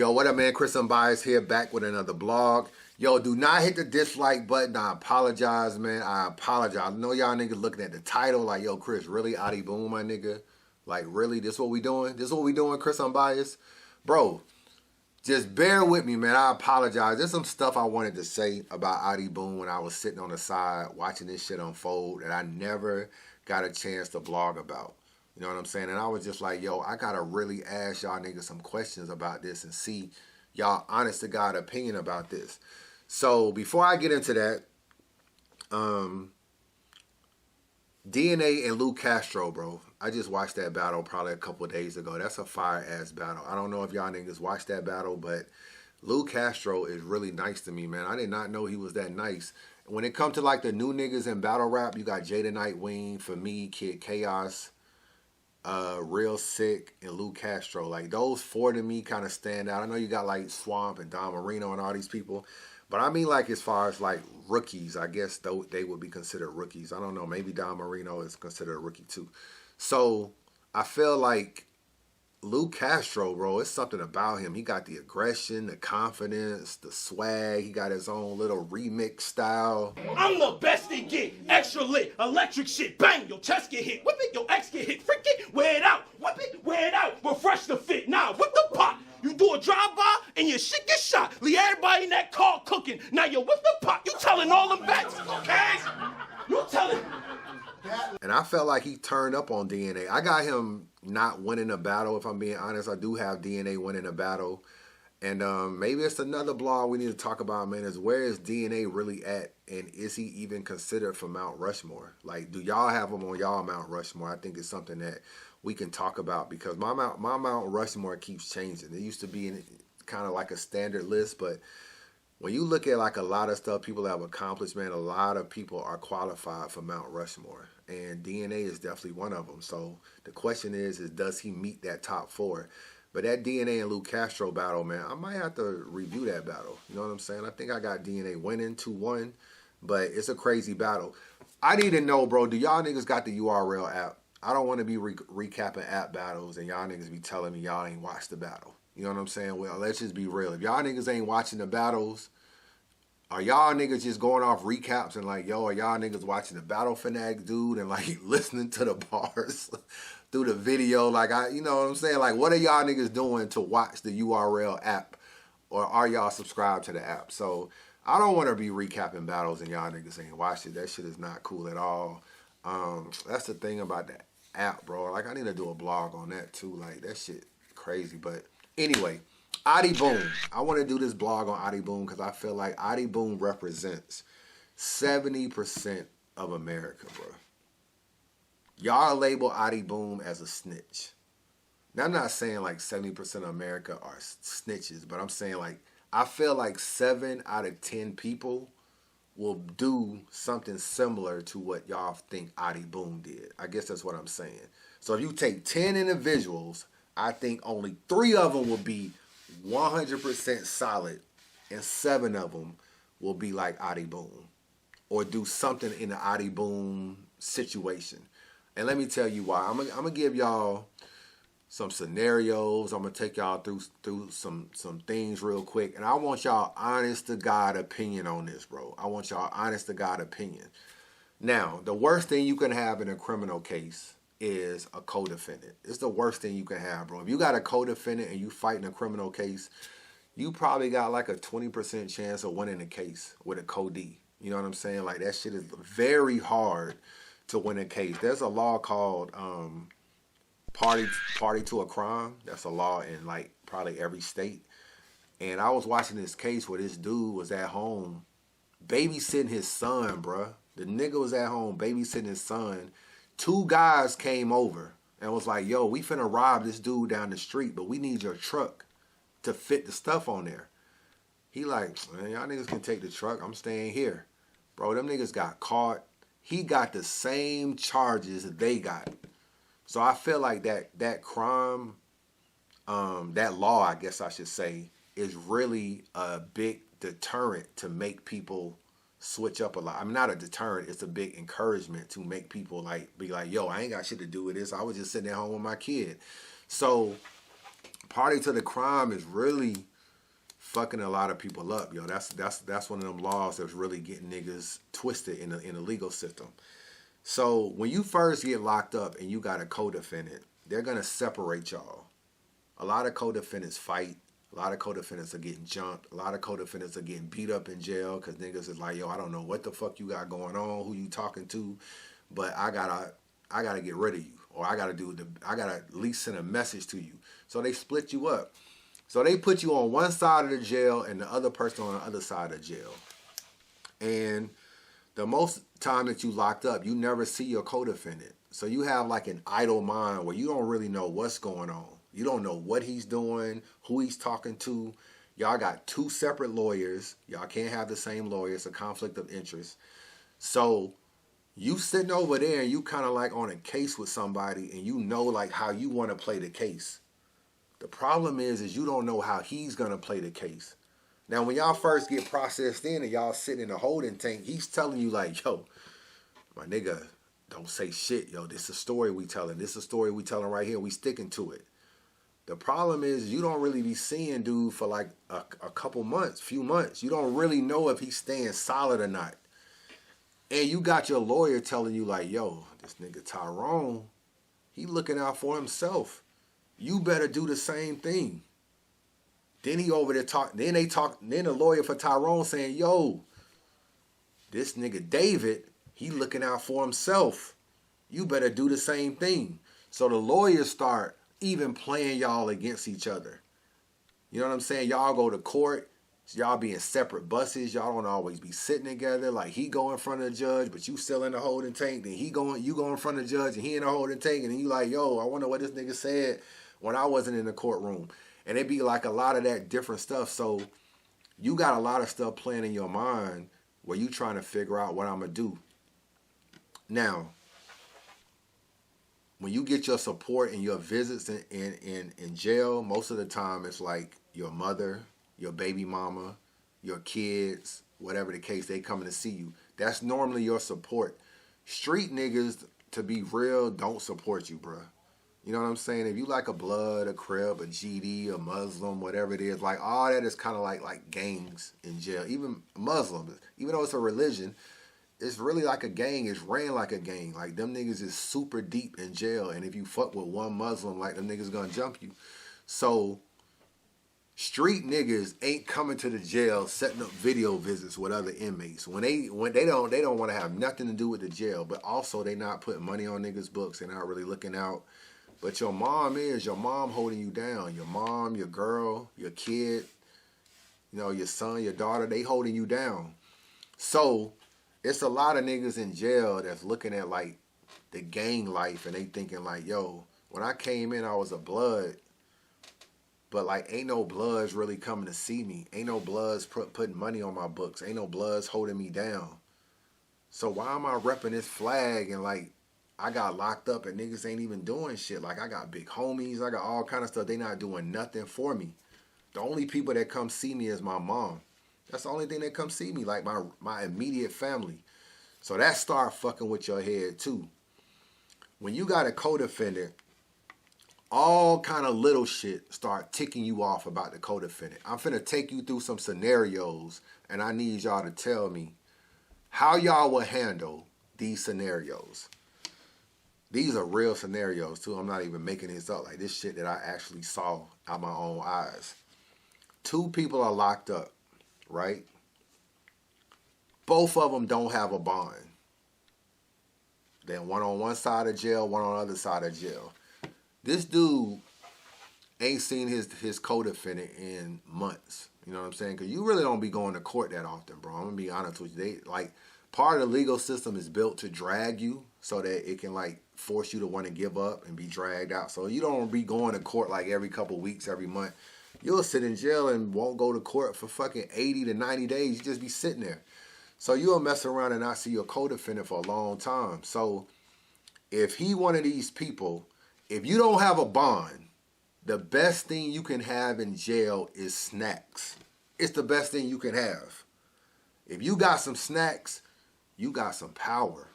Yo, what up, man? Chris Unbias here, back with another blog. Yo, do not hit the dislike button. I apologize, man. I apologize. I know y'all niggas looking at the title like, yo, Chris, really? Adi Boom, my nigga? Like, really? This what we doing? This what we doing, Chris Unbias? Bro, just bear with me, man. I apologize. There's some stuff I wanted to say about Adi Boom when I was sitting on the side watching this shit unfold that I never got a chance to blog about. You know what I'm saying? And I was just like, yo, I got to really ask y'all niggas some questions about this and see y'all honest to God opinion about this. So before I get into that, DNA and Lou Castro, bro. I just watched that battle probably a couple of days ago. That's a fire-ass battle. I don't know if y'all niggas watched that battle, but Lou Castro is really nice to me, man. I did not know he was that nice. When it comes to like the new niggas in battle rap, you got Jada Nightwing, For Me, Kid Chaos, Real Sick, and Lou Castro. Like those four to me kind of stand out. I know you got like Swamp and Don Marino and all these people, but I mean like as far as like rookies, I guess they would be considered rookies. I don't know, maybe Don Marino is considered a rookie too. So I feel like Lou Castro, bro, it's something about him. He got the aggression, the confidence, the swag. He got his own little remix style. I'm the best they get. Extra lit, electric shit. Bang, your chest get hit. Whip it, your ex get hit. Freak it, wear it out. Whip it, wear it out. Refresh the fit. Now, with the pot. You do a drive-by and your shit get shot. Leave everybody in that car cooking. Now you with the pot. You telling all them bets, okay? You telling. And I felt like he turned up on DNA. I got him not winning a battle, if I'm being honest. I do have DNA winning a battle. And maybe it's another blog we need to talk about, man, is where is DNA really at? And is he even considered for Mount Rushmore? Like, do y'all have him on y'all Mount Rushmore? I think it's something that we can talk about because my Mount Rushmore keeps changing. It used to be in kind of like a standard list, but when you look at like a lot of stuff people have accomplished, man, a lot of people are qualified for Mount Rushmore. And DNA is definitely one of them. So the question is does he meet that top four? But that DNA and Lou Castro battle, man, I might have to review that battle. You know what I'm saying? I think I got DNA winning 2-1, but it's a crazy battle. I need to know, bro, do y'all niggas got the URL app? I don't want to be recapping app battles and y'all niggas be telling me y'all ain't watched the battle. You know what I'm saying? Well, let's just be real. If y'all niggas ain't watching the battles, are y'all niggas just going off recaps and like, yo, are y'all niggas watching the Battle Fanatic dude and like listening to the bars through the video? Like, you know what I'm saying? Like, what are y'all niggas doing to watch the URL app? Or are y'all subscribed to the app? So I don't want to be recapping battles and y'all niggas ain't watched it. That shit is not cool at all. That's the thing about that app, bro. Like, I need to do a blog on that too. Like, that shit crazy. But anyway, Adi Boom. I want to do this blog on Adi Boom because I feel like Adi Boom represents 70% of America, bro. Y'all label Adi Boom as a snitch. Now, I'm not saying like 70% of America are snitches, but I'm saying like I feel like 7 out of 10 people will do something similar to what y'all think Adi Boom did. I guess that's what I'm saying. So if you take 10 individuals, I think only 3 of them will be 100% solid, and 7 of them will be like Adi Boom or do something in the Adi Boom situation. And let me tell you why. I'm gonna give y'all some scenarios. I'm gonna take y'all through some things real quick, and I want y'all honest to God opinion on this, bro. I want y'all honest to God opinion. Now, the worst thing you can have in a criminal case is a co-defendant. It's the worst thing you can have, bro. If you got a co-defendant and you fighting a criminal case, you probably got like a 20% chance of winning the case with a co-D. You know what I'm saying? Like, that shit is very hard to win a case. There's a law called party to a crime. That's a law in like probably every state. And I was watching this case where this dude was at home babysitting his son, bruh. The nigga was at home babysitting his son. 2 guys came over and was like, yo, we finna rob this dude down the street, but we need your truck to fit the stuff on there. He like, man, y'all niggas can take the truck. I'm staying here. Bro, them niggas got caught. He got the same charges that they got. So I feel like that crime, that law, I guess I should say, is really a big deterrent to make people switch up a lot. I mean, not a deterrent, it's a big encouragement to make people like be like, yo, I ain't got shit to do with this. I was just sitting at home with my kid. So party to the crime is really fucking a lot of people up, yo. That's one of them laws that's really getting niggas twisted in the legal system. So when you first get locked up and you got a co-defendant, they're gonna separate y'all. A lot of co-defendants fight. A lot of co-defendants are getting jumped. A lot of co-defendants are getting beat up in jail because niggas is like, yo, I don't know what the fuck you got going on, who you talking to, but I gotta get rid of you, or I gotta at least send a message to you. So they split you up. So they put you on one side of the jail and the other person on the other side of the jail. And the most time that you locked up, you never see your co-defendant. So you have like an idle mind where you don't really know what's going on. You don't know what he's doing, who he's talking to. Y'all got two separate lawyers. Y'all can't have the same lawyer. It's a conflict of interest. So you sitting over there and you kind of like on a case with somebody and you know like how you want to play the case. The problem is you don't know how he's going to play the case. Now, when y'all first get processed in and y'all sitting in a holding tank, he's telling you like, yo, my nigga, don't say shit. Yo, this is a story we telling. This is a story we telling right here. We sticking to it. The problem is you don't really be seeing dude for like a couple months, few months. You don't really know if he's staying solid or not. And you got your lawyer telling you like, yo, this nigga Tyrone, he looking out for himself. You better do the same thing. Then he over there then the lawyer for Tyrone saying, yo, this nigga David, he looking out for himself. You better do the same thing. So the lawyers start even playing y'all against each other. You know what I'm saying? Y'all go to court. Y'all be in separate buses. Y'all don't always be sitting together. Like he go in front of the judge, but you still in the holding tank. Then you go in front of the judge and he in the holding tank. And then you like, yo, I wonder what this nigga said when I wasn't in the courtroom. And it be like a lot of that different stuff. So you got a lot of stuff playing in your mind where you trying to figure out what I'm going to do. Now, when you get your support and your visits in jail, most of the time it's like your mother, your baby mama, your kids, whatever the case, they coming to see you. That's normally your support. Street niggas, to be real, don't support you, bruh. You know what I'm saying? If you like a Blood, a Crib, a GD, a Muslim, whatever it is, like all that is kind of like gangs in jail. Even Muslims, even though it's a religion, it's really like a gang. It's ran like a gang. Like them niggas is super deep in jail. And if you fuck with one Muslim, like them niggas gonna jump you. So street niggas ain't coming to the jail setting up video visits with other inmates. When they don't want to have nothing to do with the jail, but also they not putting money on niggas' books. They're not really looking out. But your mom holding you down. Your mom, your girl, your kid, you know, your son, your daughter, they holding you down. So it's a lot of niggas in jail that's looking at like the gang life and they thinking like, yo, when I came in, I was a Blood, but like ain't no Bloods really coming to see me. Ain't no Bloods putting money on my books. Ain't no Bloods holding me down. So why am I repping this flag and like I got locked up and niggas ain't even doing shit? Like I got big homies, I got all kind of stuff. They not doing nothing for me. The only people that come see me is my mom. That's the only thing that come see me, like my immediate family. So that start fucking with your head too. When you got a co-defendant, all kind of little shit start ticking you off about the co-defendant. I'm finna take you through some scenarios and I need y'all to tell me how y'all will handle these scenarios. These are real scenarios too. I'm not even making this up. Like this shit that I actually saw out my own eyes. Two people are locked up, right? Both of them don't have a bond. Then one on one side of jail, one on the other side of jail. This dude ain't seen his co-defendant in months. You know what I'm saying? Because you really don't be going to court that often, bro. I'm going to be honest with you. Part of the legal system is built to drag you so that it can like force you to want to give up and be dragged out. So you don't be going to court like every couple weeks, every month. You'll sit in jail and won't go to court for fucking 80 to 90 days. You just be sitting there. So you'll mess around and not see your co-defendant for a long time. So if he one of these people, if you don't have a bond, the best thing you can have in jail is snacks. It's the best thing you can have. If you got some snacks, you got some power.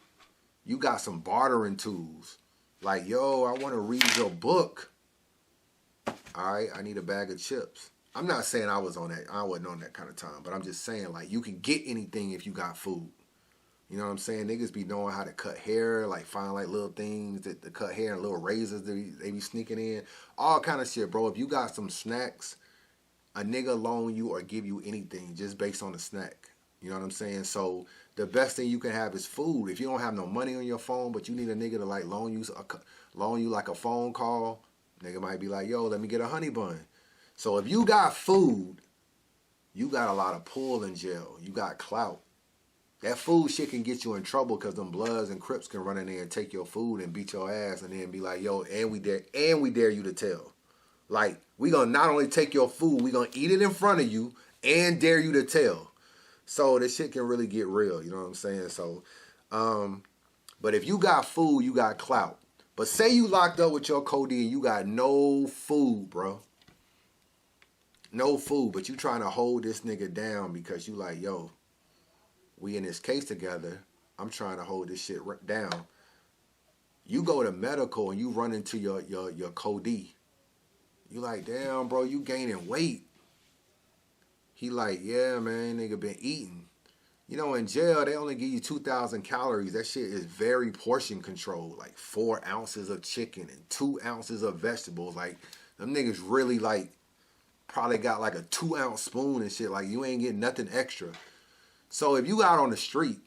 You got some bartering tools. Like, yo, I want to read your book. All right, I need a bag of chips. I'm not saying I was on that. I wasn't on that kind of time, but I'm just saying like you can get anything if you got food. You know what I'm saying? Niggas be knowing how to cut hair, like find like little things to cut hair and little razors they be sneaking in. All kind of shit, bro. If you got some snacks, a nigga loan you or give you anything just based on the snack. You know what I'm saying? So the best thing you can have is food. If you don't have no money on your phone, but you need a nigga to like loan you like a phone call, nigga might be like, yo, let me get a honey bun. So if you got food, you got a lot of pull in jail. You got clout. That food shit can get you in trouble because them Bloods and Crips can run in there and take your food and beat your ass and then be like, yo, and we dare you to tell. Like, we gonna not only take your food, we gonna eat it in front of you and dare you to tell. So this shit can really get real, you know what I'm saying? So, but if you got food, you got clout. But say you locked up with your codeine, you got no food, bro. No food, but you trying to hold this nigga down because you like, yo, we in this case together. I'm trying to hold this shit down. You go to medical and you run into your codeine. You like, damn, bro, you gaining weight. He like, yeah, man, nigga been eating. You know, in jail, they only give you 2,000 calories. That shit is very portion controlled. Like 4 ounces of chicken and 2 ounces of vegetables. Like, them niggas really, like, probably got like a 2-ounce spoon and shit. Like, you ain't getting nothing extra. So if you out on the street,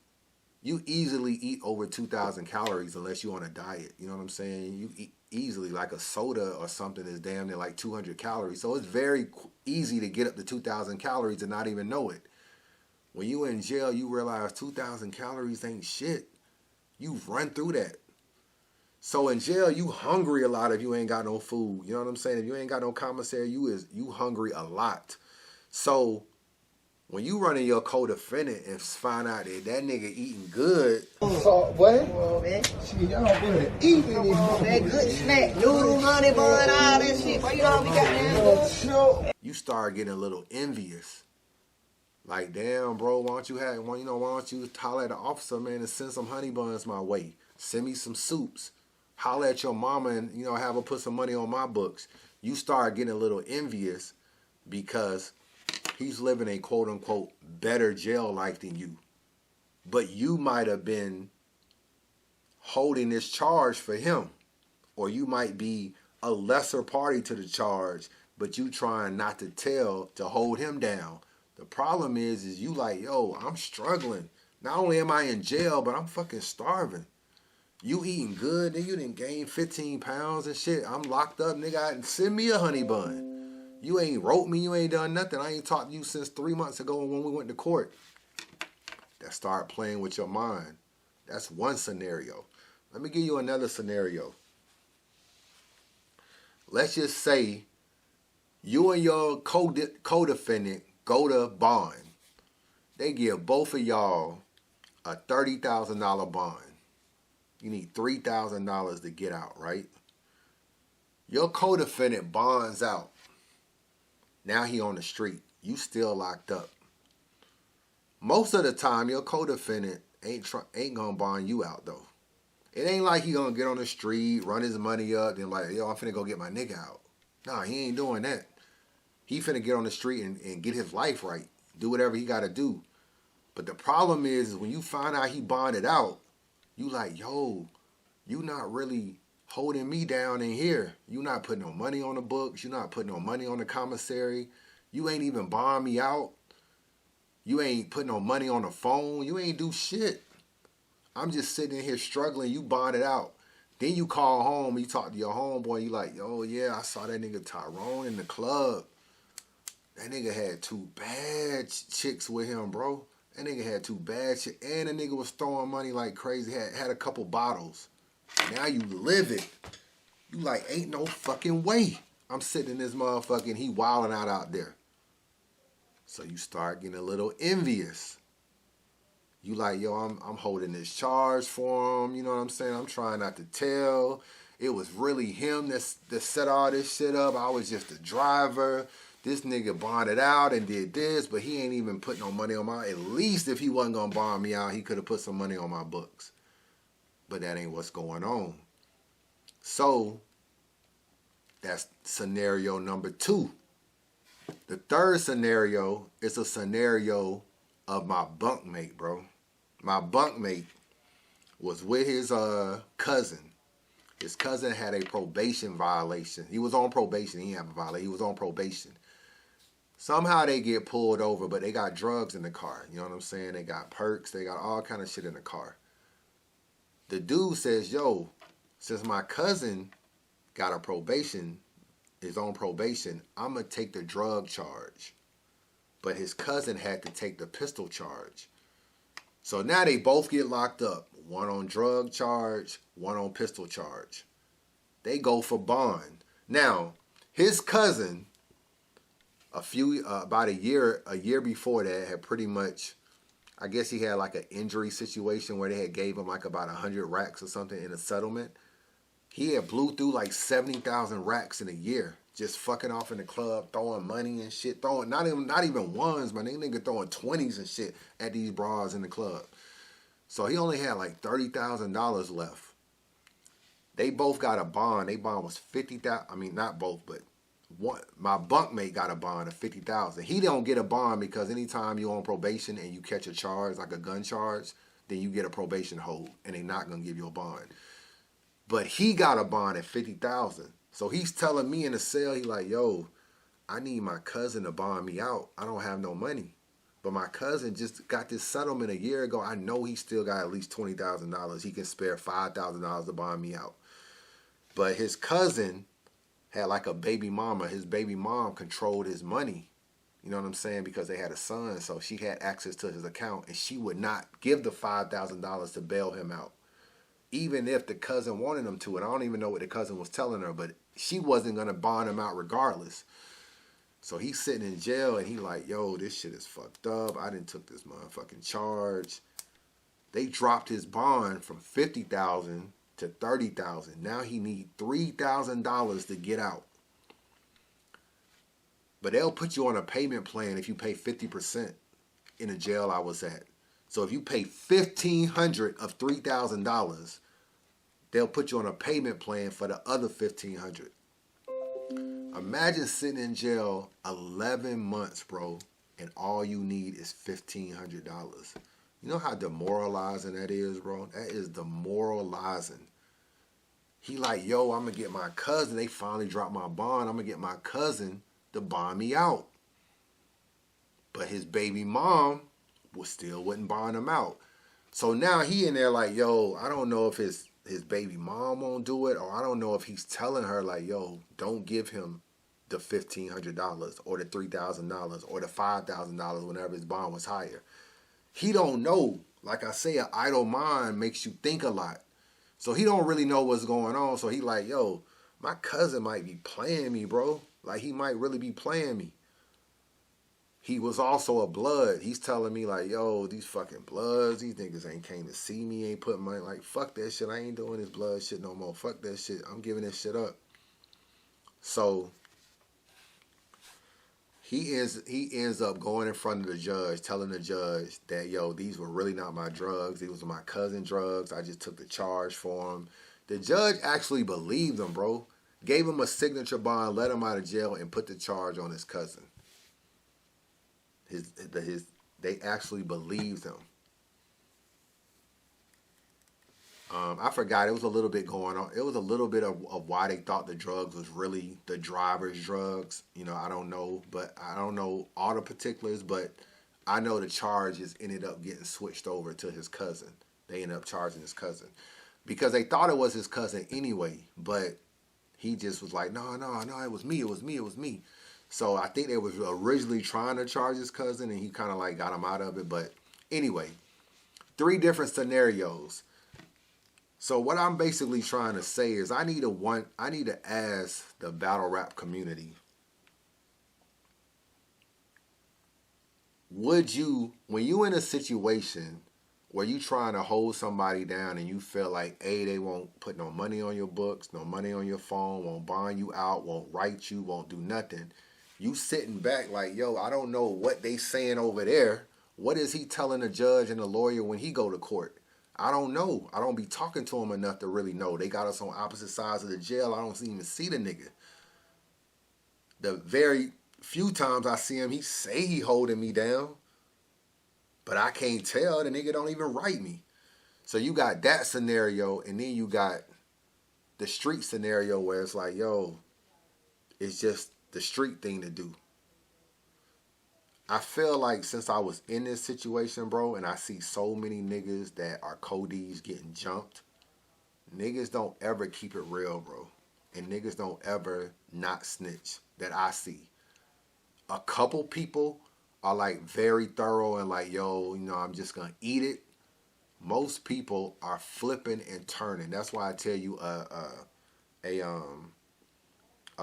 you easily eat over 2,000 calories unless you on a diet. You know what I'm saying? You eat easily, like a soda or something is damn near like 200 calories. So it's very easy to get up to 2,000 calories and not even know it. When you in jail, you realize 2,000 calories ain't shit. You run through that. So in jail, you hungry a lot if you ain't got no food. You know what I'm saying? If you ain't got no commissary, you hungry a lot. So when you running your co-defendant and find out that nigga eating good. So, what? Come on, man. Shit, y'all better eat in Come this on, man. Good snack. Noodle, honey bun, all that shit. But you know we got there. You start getting a little envious. Like, damn, bro, why don't you holler at the officer, man, and send some honey buns my way. Send me some soups. Holler at your mama and, have her put some money on my books. You start getting a little envious because he's living a quote-unquote better jail life than you. But you might have been holding this charge for him. Or you might be a lesser party to the charge, but you trying not to tell to hold him down. The problem is you like, yo, I'm struggling. Not only am I in jail, but I'm fucking starving. You eating good, nigga, you didn't gain 15 pounds and shit. I'm locked up, nigga. Send me a honey bun. You ain't wrote me, you ain't done nothing. I ain't talked to you since 3 months ago when we went to court. That start playing with your mind. That's one scenario. Let me give you another scenario. Let's just say you and your co-defendant go to bond. They give both of y'all a $30,000 bond. You need $3,000 to get out, right? Your co-defendant bonds out. Now he on the street. You still locked up. Most of the time, your co-defendant ain't gonna bond you out though. It ain't like he gonna get on the street, run his money up, then like, yo, I'm finna go get my nigga out. Nah, he ain't doing that. He finna get on the street and get his life right. Do whatever he gotta do. But the problem is when you find out he bonded out, you like, yo, you not really holding me down in here. You not putting no money on the books. You not putting no money on the commissary. You ain't even bond me out. You ain't putting no money on the phone. You ain't do shit. I'm just sitting in here struggling. You bonded out. Then you call home. You talk to your homeboy. You like, yo, yeah, I saw that nigga Tyrone in the club. That nigga had 2 bad chicks with him, bro. That nigga had 2 bad chicks. And the nigga was throwing money like crazy. Had a couple bottles. Now you live it. You like, ain't no fucking way. I'm sitting in this motherfucker and he wilding out there. So you start getting a little envious. You like, yo, I'm holding this charge for him. You know what I'm saying? I'm trying not to tell. It was really him that set all this shit up. I was just a driver. This nigga bonded out and did this, but he ain't even put no money on my... At least if he wasn't going to bond me out, he could have put some money on my books. But that ain't what's going on. So, that's scenario number 2. The third scenario is a scenario of my bunkmate, bro. My bunkmate was with his cousin. His cousin had a probation violation. He was on probation. He didn't have a violation. He was on probation. Somehow they get pulled over, but they got drugs in the car. You know what I'm saying? They got perks. They got all kind of shit in the car. The dude says, yo, since my cousin got a probation, is on probation, I'm going to take the drug charge. But his cousin had to take the pistol charge. So now they both get locked up. One on drug charge, one on pistol charge. They go for bond. Now, his cousin, about a year before that, had pretty much, I guess he had like an injury situation where they had gave him like about 100 racks or something in a settlement. He had blew through like 70,000 racks in a year, just fucking off in the club, throwing money and shit, throwing not even ones, man. They nigga throwing 20s and shit at these bras in the club. So he only had like $30,000 left. They both got a bond. They bond was $50,000. I mean, not both, but one. My bunkmate got a bond of $50,000. He don't get a bond because anytime you're on probation and you catch a charge, like a gun charge, then you get a probation hold, and they're not gonna give you a bond. But he got a bond at $50,000. So he's telling me in the cell, he like, yo, I need my cousin to bond me out. I don't have no money. But my cousin just got this settlement a year ago. I know he still got at least $20,000. He can spare $5,000 to bond me out. But his cousin had like a baby mama. His baby mom controlled his money. You know what I'm saying? Because they had a son. So she had access to his account. And she would not give the $5,000 to bail him out. Even if the cousin wanted him to. And I don't even know what the cousin was telling her. But she wasn't going to bond him out regardless. So he's sitting in jail and he like, yo, this shit is fucked up. I done took this motherfucking charge. They dropped his bond from $50,000 to $30,000. Now he need $3,000 to get out. But they'll put you on a payment plan if you pay 50% in the jail I was at. So if you pay $1,500 of $3,000, they'll put you on a payment plan for the other $1,500. Imagine sitting in jail 11 months, bro, and all you need is $1,500. You know how demoralizing that is, bro? That is demoralizing. He like, yo, I'm going to get my cousin. They finally dropped my bond. I'm going to get my cousin to bond me out. But his baby mom wouldn't bond him out. So now he in there like, yo, I don't know if his baby mom won't do it, or I don't know if he's telling her like, yo, don't give him the $1,500 or the $3,000 or the $5,000 whenever his bond was higher. He don't know. Like I say, an idle mind makes you think a lot. So he don't really know what's going on. So he like, yo, my cousin might be playing me, bro. Like he might really be playing me. He was also a blood. He's telling me like, yo, these fucking bloods, these niggas ain't came to see me, ain't putting money, like, fuck that shit. I ain't doing this blood shit no more. Fuck that shit. I'm giving this shit up. So he ends up going in front of the judge, telling the judge that, yo, these were really not my drugs. These were my cousin's drugs. I just took the charge for him. The judge actually believed him, bro. Gave him a signature bond, let him out of jail, and put the charge on his cousin. They actually believed him. I forgot. It was a little bit going on. It was a little bit of why they thought the drugs was really the driver's drugs. You know, I don't know. But I don't know all the particulars. But I know the charges ended up getting switched over to his cousin. They ended up charging his cousin. Because they thought it was his cousin anyway. But he just was like, no, it was me. So I think they was originally trying to charge his cousin. And he kind of like got him out of it. But anyway, 3 different scenarios. So what I'm basically trying to say is I need to ask the battle rap community, would you, when you in a situation where you trying to hold somebody down and you feel like, A, they won't put no money on your books, no money on your phone, won't bond you out, won't write you, won't do nothing, you sitting back like, yo, I don't know what they saying over there. What is he telling the judge and the lawyer when he go to court? I don't know. I don't be talking to him enough to really know. They got us on opposite sides of the jail. I don't even see the nigga. The very few times I see him, he say he holding me down, but I can't tell. The nigga don't even write me. So you got that scenario, and then you got the street scenario where it's like, yo, it's just the street thing to do. I feel like since I was in this situation, bro, and I see so many niggas that are Codees getting jumped, niggas don't ever keep it real, bro. And niggas don't ever not snitch that I see. A couple people are like very thorough and like, yo, you know, I'm just gonna eat it. Most people are flipping and turning. That's why I tell you a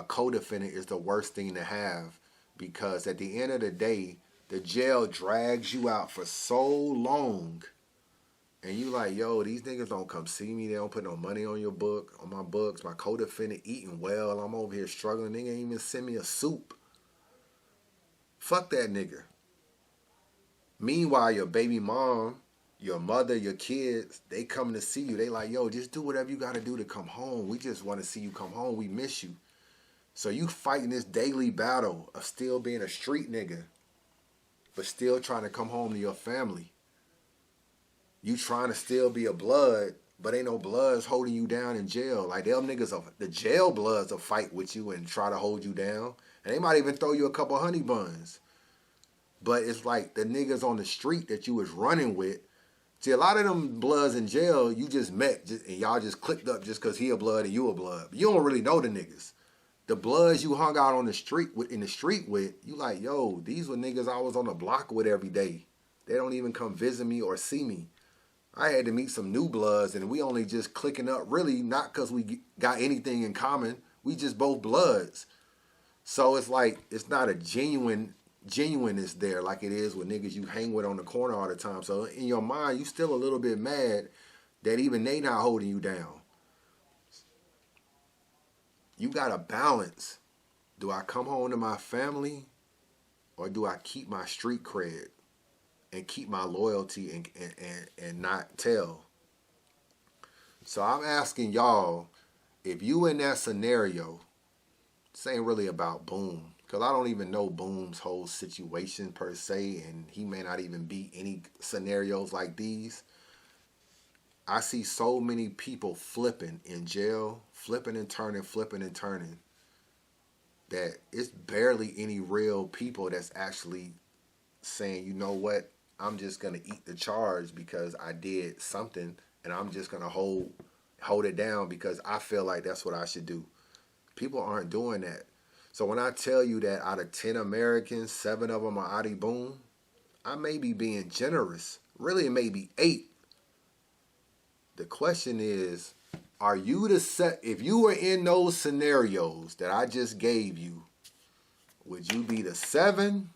co-defendant is the worst thing to have, because at the end of the day, the jail drags you out for so long, and you like, yo, these niggas don't come see me. They don't put no money on your book, on my books. My co-defendant eating well. I'm over here struggling. Nigga ain't even send me a soup. Fuck that nigga. Meanwhile, your baby mom, your mother, your kids, they coming to see you. They like, yo, just do whatever you got to do to come home. We just want to see you come home. We miss you. So you fighting this daily battle of still being a street nigga, but still trying to come home to your family. You trying to still be a blood, but ain't no bloods holding you down in jail. Like, them niggas, the jail bloods will fight with you and try to hold you down. And they might even throw you a couple honey buns. But it's like the niggas on the street that you was running with. See, a lot of them bloods in jail, you just met, and y'all just clicked up just because he a blood and you a blood. But you don't really know the niggas. The bloods you hung out on the street with, you like, yo, these were niggas I was on the block with every day. They don't even come visit me or see me. I had to meet some new bloods, and we only just clicking up, really, not because we got anything in common. We just both bloods. So it's like, it's not a genuineness there like it is with niggas you hang with on the corner all the time. So in your mind, you still a little bit mad that even they not holding you down. You got to balance. Do I come home to my family, or do I keep my street cred and keep my loyalty and not tell? So I'm asking y'all, if you in that scenario, this ain't really about Boom, because I don't even know Boom's whole situation per se, and he may not even be any scenarios like these. I see so many people flipping in jail, flipping and turning, that it's barely any real people that's actually saying, you know what, I'm just going to eat the charge because I did something, and I'm just going to hold it down because I feel like that's what I should do. People aren't doing that. So when I tell you that out of 10 Americans, 7 of them are Adi Boom, I may be being generous. Really, it may be 8. The question is, are you if you were in those scenarios that I just gave you, would you be the 7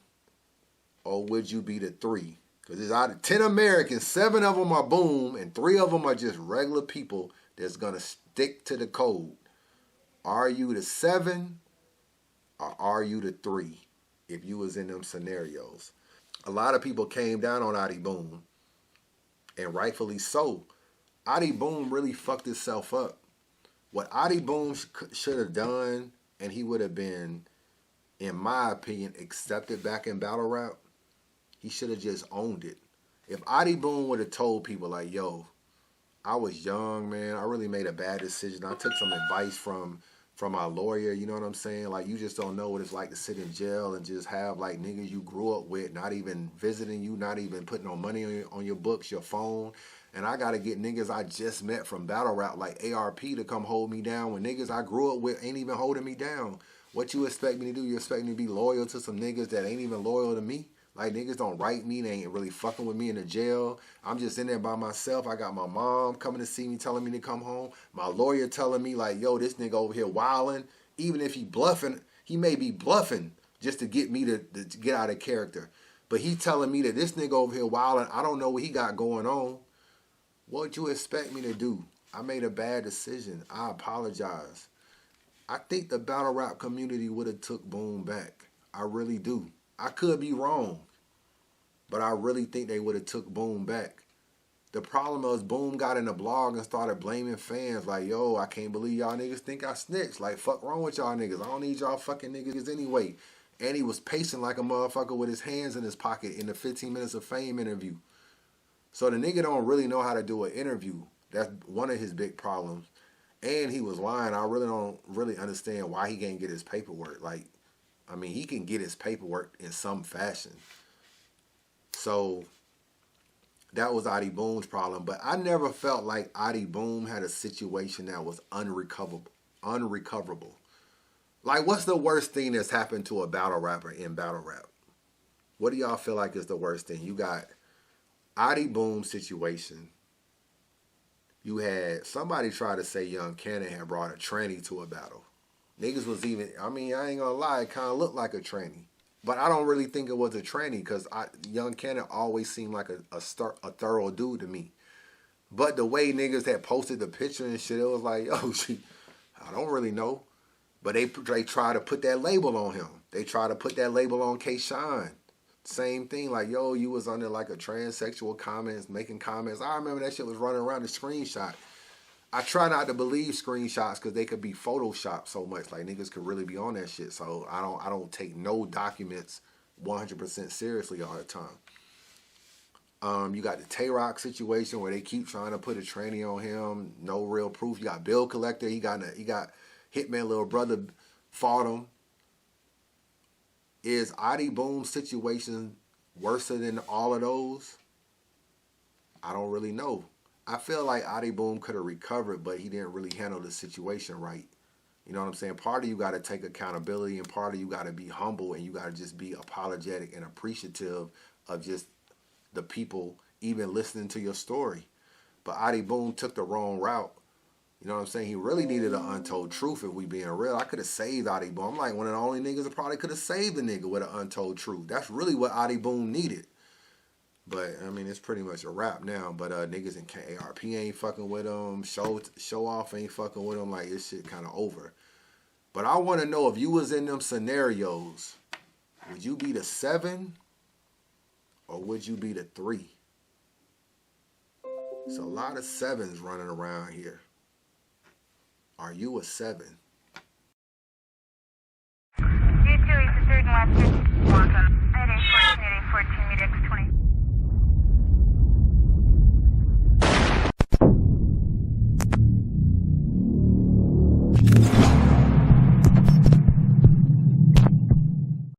or would you be the 3? Because it's out of 10 Americans, 7 of them are Boom and 3 of them are just regular people that's going to stick to the code. Are you the 7 or are you the 3 if you was in them scenarios? A lot of people came down on Adi Boom, and rightfully so. Adi Boom really fucked himself up. What Adi Boom should have done, and he would have been, in my opinion, accepted back in battle rap, he should have just owned it. If Adi Boom would have told people like, yo, I was young, man, I really made a bad decision. I took some advice from my lawyer, you know what I'm saying? Like, you just don't know what it's like to sit in jail and just have like niggas you grew up with not even visiting you, not even putting no money on your books, your phone. And I got to get niggas I just met from battle rap like ARP to come hold me down when niggas I grew up with ain't even holding me down. What you expect me to do? You expect me to be loyal to some niggas that ain't even loyal to me? Like, niggas don't write me. They ain't really fucking with me in the jail. I'm just in there by myself. I got my mom coming to see me, telling me to come home. My lawyer telling me, like, yo, this nigga over here wilding. Even if he bluffing, he may be bluffing just to get me to get out of character. But he telling me that this nigga over here wilding, I don't know what he got going on. What you expect me to do? I made a bad decision. I apologize. I think the battle rap community would have took Boom back. I really do. I could be wrong, but I really think they would have took Boom back. The problem was Boom got in the blog and started blaming fans like, yo, I can't believe y'all niggas think I snitched. Like, fuck wrong with y'all niggas. I don't need y'all fucking niggas anyway. And he was pacing like a motherfucker with his hands in his pocket in the 15 Minutes of Fame interview. So the nigga don't really know how to do an interview. That's one of his big problems. And he was lying. I really don't really understand why he can't get his paperwork. Like, I mean, he can get his paperwork in some fashion. So that was Adi Boom's problem. But I never felt like Adi Boom had a situation that was unrecoverable. Like, what's the worst thing that's happened to a battle rapper in battle rap? What do y'all feel like is the worst thing? You got Adi Boom's situation. You had somebody try to say Young Cannon had brought a tranny to a battle. Niggas was even, I mean, I ain't gonna lie, it kind of looked like a tranny. But I don't really think it was a tranny because Young Cannon always seemed like a thorough dude to me. But the way niggas had posted the picture and shit, it was like, yo, I don't really know. But they try to put that label on him. They try to put that label on K-Shine. Same thing, like, yo, you was under like a transsexual comments, making comments. I remember that shit was running around the screenshot. I try not to believe screenshots because they could be photoshopped so much. Like, niggas could really be on that shit. So I don't take no documents 100% seriously all the time. You got the Tay-Rock situation where they keep trying to put a tranny on him. No real proof. You got Bill Collector. He got Hitman Little Brother fought him. Is Adi Boom's situation worse than all of those? I don't really know. I feel like Adi Boom could have recovered, but he didn't really handle the situation right. You know what I'm saying? Part of you got to take accountability, and part of you got to be humble, and you got to just be apologetic and appreciative of just the people even listening to your story. But Adi Boom took the wrong route. You know what I'm saying? He really needed an untold truth if we being real. I could have saved Adi Boom. I'm like one of the only niggas that probably could have saved a nigga with an untold truth. That's really what Adi Boom needed. But, I mean, it's pretty much a wrap now. But niggas in ARP ain't fucking with him. Show Off ain't fucking with him. Like, this shit kind of over. But I want to know, if you was in them scenarios, would you be the 7 or would you be the 3? There's a lot of 7s running around here. Are you a 7?